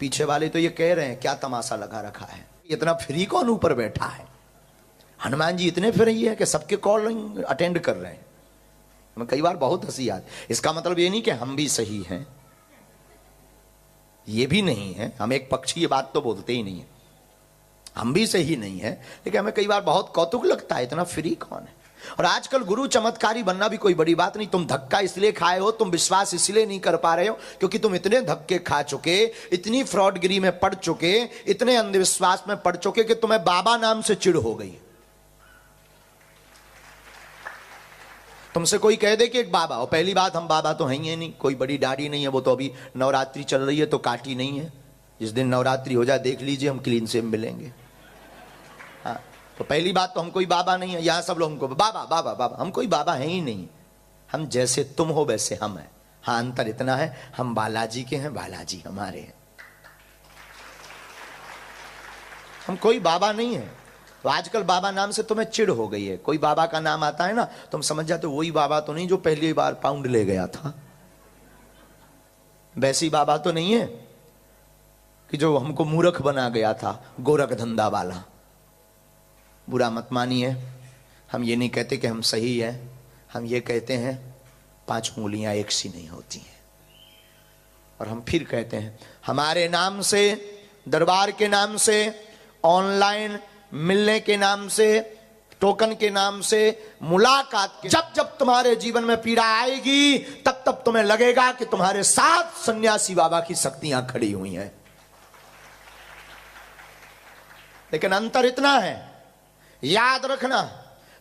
पीछे वाले तो ये कह रहे हैं क्या तमाशा लगा रखा है, इतना फ्री कौन ऊपर बैठा है। हनुमान जी इतने फ्री है कि सबके कॉल अटेंड कर रहे हैं। हमें कई बार बहुत हंसी आती। इसका मतलब ये नहीं कि हम भी सही हैं, ये भी नहीं है। हम एक पक्षी ये बात तो बोलते ही नहीं है, हम भी सही नहीं है, लेकिन हमें कई बार बहुत कौतुक लगता है इतना फ्री कौन है। और आजकल गुरु चमत्कारी बनना भी कोई बड़ी बात नहीं। तुम धक्का इसलिए खाए हो, तुम विश्वास इसलिए नहीं कर पा रहे हो क्योंकि तुम इतने धक्के खा चुके, इतनी फ्रॉडगिरी में पड़ चुके, इतने अंधविश्वास में पड़ चुके कि तुम्हें बाबा नाम से चिढ़ हो गई। तुमसे कोई कह दे कि एक बाबा, और पहली बात हम बाबा तो हैं ही नहीं, कोई बड़ी दाढ़ी नहीं है, वो तो अभी नवरात्रि चल रही है तो काटी नहीं है। जिस दिन नवरात्रि हो जाए देख लीजिए हम क्लीन से मिलेंगे। हाँ, तो पहली बात तो हम कोई बाबा नहीं है। यहाँ सब लोग हमको बाबा बाबा बाबा, हम कोई बाबा है ही नहीं। हम जैसे तुम हो वैसे हम हैं। हाँ, अंतर इतना है हम बालाजी के हैं, बालाजी हमारे हैं, हम कोई बाबा नहीं है। तो आजकल बाबा नाम से तुम्हें चिढ़ हो गई है। कोई बाबा का नाम आता है ना तुम समझ जाते हो वही बाबा तो नहीं जो पहली बार पाउंड ले गया था, वैसी बाबा तो नहीं है कि जो हमको मूर्ख बना गया था, गोरख धंधा वाला। बुरा मत मानिए, हम ये नहीं कहते कि हम सही है, हम ये कहते हैं 5 उंगलियां एक सी नहीं होती हैं। और हम फिर कहते हैं हमारे नाम से, दरबार के नाम से, ऑनलाइन मिलने के नाम से, टोकन के नाम से, मुलाकात के, जब जब तुम्हारे जीवन में पीड़ा आएगी तब तब तुम्हें लगेगा कि तुम्हारे साथ सन्यासी बाबा की शक्तियां खड़ी हुई हैं। लेकिन अंतर इतना है, याद रखना,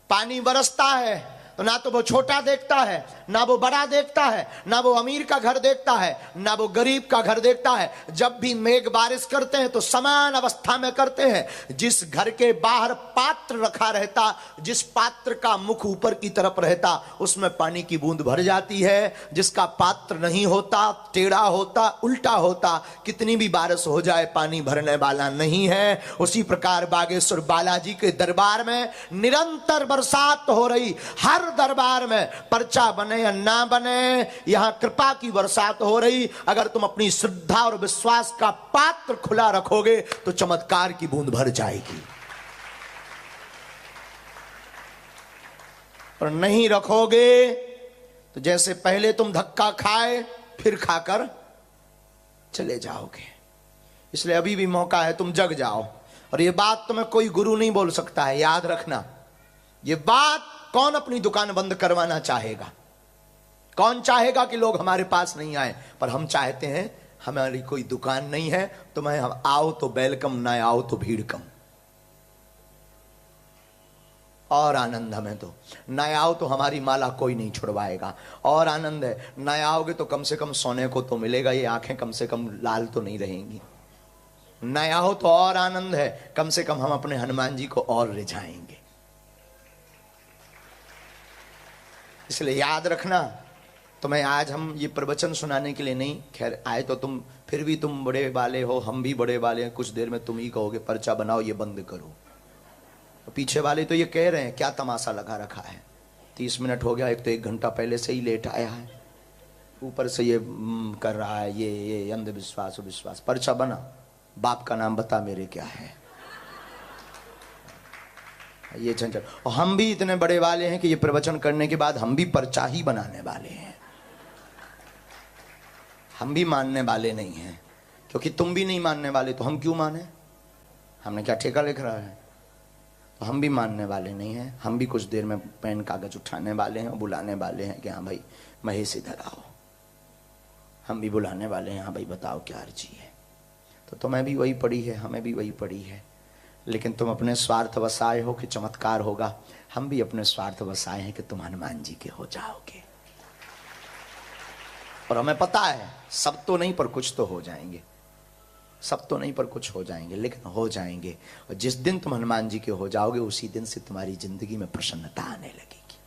पानी बरसता है तो ना तो वो छोटा देखता है, ना वो बड़ा देखता है, ना वो अमीर का घर देखता है, ना वो गरीब का घर देखता है। जब भी मेघ बारिश करते हैं तो समान अवस्था में करते हैं। जिस घर के बाहर पात्र रखा रहता, जिस पात्र का मुख ऊपर की तरफ रहता, उसमें पानी की बूंद भर जाती है। जिसका पात्र नहीं होता, टेढ़ा होता, उल्टा होता, कितनी भी बारिश हो जाए पानी भरने वाला नहीं है। उसी प्रकार बागेश्वर बालाजी के दरबार में निरंतर बरसात हो रही। हर दरबार में पर्चा बने या ना बने, यहां कृपा की बरसात हो रही। अगर तुम अपनी श्रद्धा और विश्वास का पात्र खुला रखोगे तो चमत्कार की बूंद भर जाएगी, और नहीं रखोगे तो जैसे पहले तुम धक्का खाए फिर खाकर चले जाओगे। इसलिए अभी भी मौका है, तुम जग जाओ। और ये बात तुम्हें कोई गुरु नहीं बोल सकता है, याद रखना। ये बात कौन अपनी दुकान बंद करवाना चाहेगा? कौन चाहेगा कि लोग हमारे पास नहीं आए? पर हम चाहते हैं, हमारी कोई दुकान नहीं है, तुम्हें हम आओ तो वेलकम, ना आओ तो भीड़ कम। और आनंद हमें तो, ना आओ तो हमारी माला कोई नहीं छुड़वाएगा। और आनंद है, ना आओगे तो कम से कम सोने को तो मिलेगा, ये आंखें कम से कम लाल तो नहीं रहेंगी। ना आओ तो और आनंद है, कम से कम हम अपने हनुमान जी को और रिझाएंगे। इसलिए याद रखना, तुम्हें आज हम ये प्रवचन सुनाने के लिए नहीं खैर आए, तो तुम फिर भी तुम बड़े वाले हो, हम भी बड़े वाले हैं। कुछ देर में तुम ही कहोगे पर्चा बनाओ, ये बंद करो। तो पीछे वाले तो ये कह रहे हैं क्या तमाशा लगा रखा है, 30 मिनट हो गया, एक तो 1 घंटा पहले से ही लेट आया है, ऊपर से ये कर रहा है, ये अंधविश्वास विश्वास। पर्चा बना, बाप का नाम बता मेरे क्या है, ये झंझट। और हम भी इतने बड़े वाले हैं कि ये प्रवचन करने के बाद हम भी पर्चा ही बनाने वाले हैं। हम भी मानने वाले नहीं हैं, क्योंकि तुम भी नहीं मानने वाले तो हम क्यों माने? हमने क्या ठेका लिख रहा है? तो हम भी मानने वाले नहीं हैं। हम भी कुछ देर में पेन कागज उठाने वाले हैं और बुलाने वाले हैं कि हाँ भाई महेश इधर आओ। हम भी बुलाने वाले हैं, हाँ भाई बताओ क्या अर्जी है। तो तुम्हें भी वही पड़ी है, हमें भी वही पड़ी है, लेकिन तुम अपने स्वार्थ वसाए हो कि चमत्कार होगा। हम भी अपने स्वार्थ वसाए हैं कि तुम हनुमान जी के हो जाओगे। और हमें पता है सब तो नहीं पर कुछ तो हो जाएंगे, सब तो नहीं पर कुछ हो जाएंगे, लेकिन हो जाएंगे। और जिस दिन तुम हनुमान जी के हो जाओगे उसी दिन से तुम्हारी जिंदगी में प्रसन्नता आने लगेगी।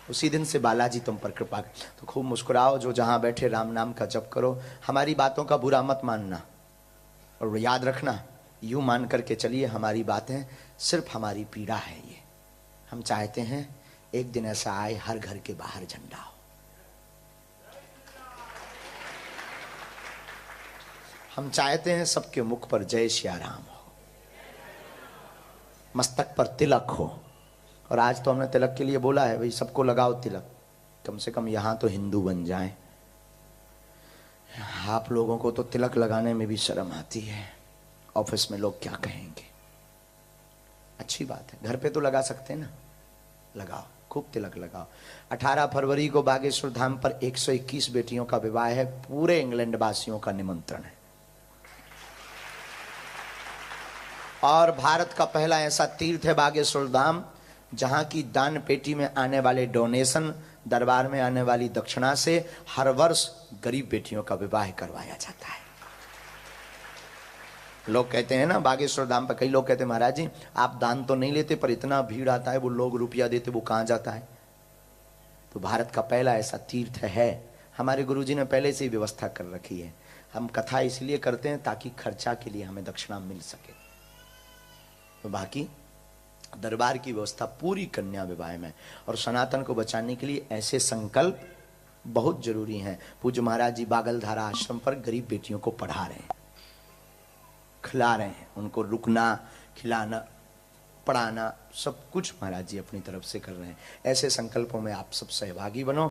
उसी दिन से बालाजी तुम पर कृपा। तो खूब मुस्कुराओ, जो जहां बैठे राम नाम का जप करो। हमारी बातों का बुरा मत मानना, और याद रखना, यूं मान करके चलिए हमारी बातें सिर्फ हमारी पीड़ा है। ये हम चाहते हैं एक दिन ऐसा आए हर घर के बाहर झंडा हो। हम चाहते हैं सबके मुख पर जय सिया राम हो, मस्तक पर तिलक हो। और आज तो हमने तिलक के लिए बोला है, भाई सबको लगाओ तिलक, कम से कम यहां तो हिंदू बन जाएं। आप लोगों को तो तिलक लगाने में भी शर्म आती है, ऑफिस में लोग क्या कहेंगे। अच्छी बात है, घर पे तो लगा सकते हैं ना, लगाओ, खूब तिलक लगाओ। 18 फरवरी को बागेश्वर धाम पर 121 बेटियों का विवाह है, पूरे इंग्लैंड वासियों का निमंत्रण है। और भारत का पहला ऐसा तीर्थ है बागेश्वर धाम, जहां की दान पेटी में आने वाले डोनेशन, दरबार में आने वाली दक्षिणा से हर वर्ष गरीब बेटियों का विवाह करवाया जाता है। लोग कहते हैं ना बागेश्वर धाम पर, कई लोग कहते हैं महाराज जी आप दान तो नहीं लेते, पर इतना भीड़ आता है, वो लोग रुपया देते, वो कहां जाता है। तो भारत का पहला ऐसा तीर्थ है, हमारे गुरुजी ने पहले से ही व्यवस्था कर रखी है। हम कथा इसलिए करते हैं ताकि खर्चा के लिए हमें दक्षिणा मिल सके। तो बाकी दरबार की व्यवस्था पूरी कन्या विवाह में। और सनातन को बचाने के लिए ऐसे संकल्प बहुत जरूरी हैं। पूज्य महाराज जी बागलधारा आश्रम पर गरीब बेटियों को पढ़ा रहे हैं, खिला रहे हैं, उनको रुकना, खिलाना, पढ़ाना, सब कुछ महाराज जी अपनी तरफ से कर रहे हैं। ऐसे संकल्पों में आप सब सहभागी बनो।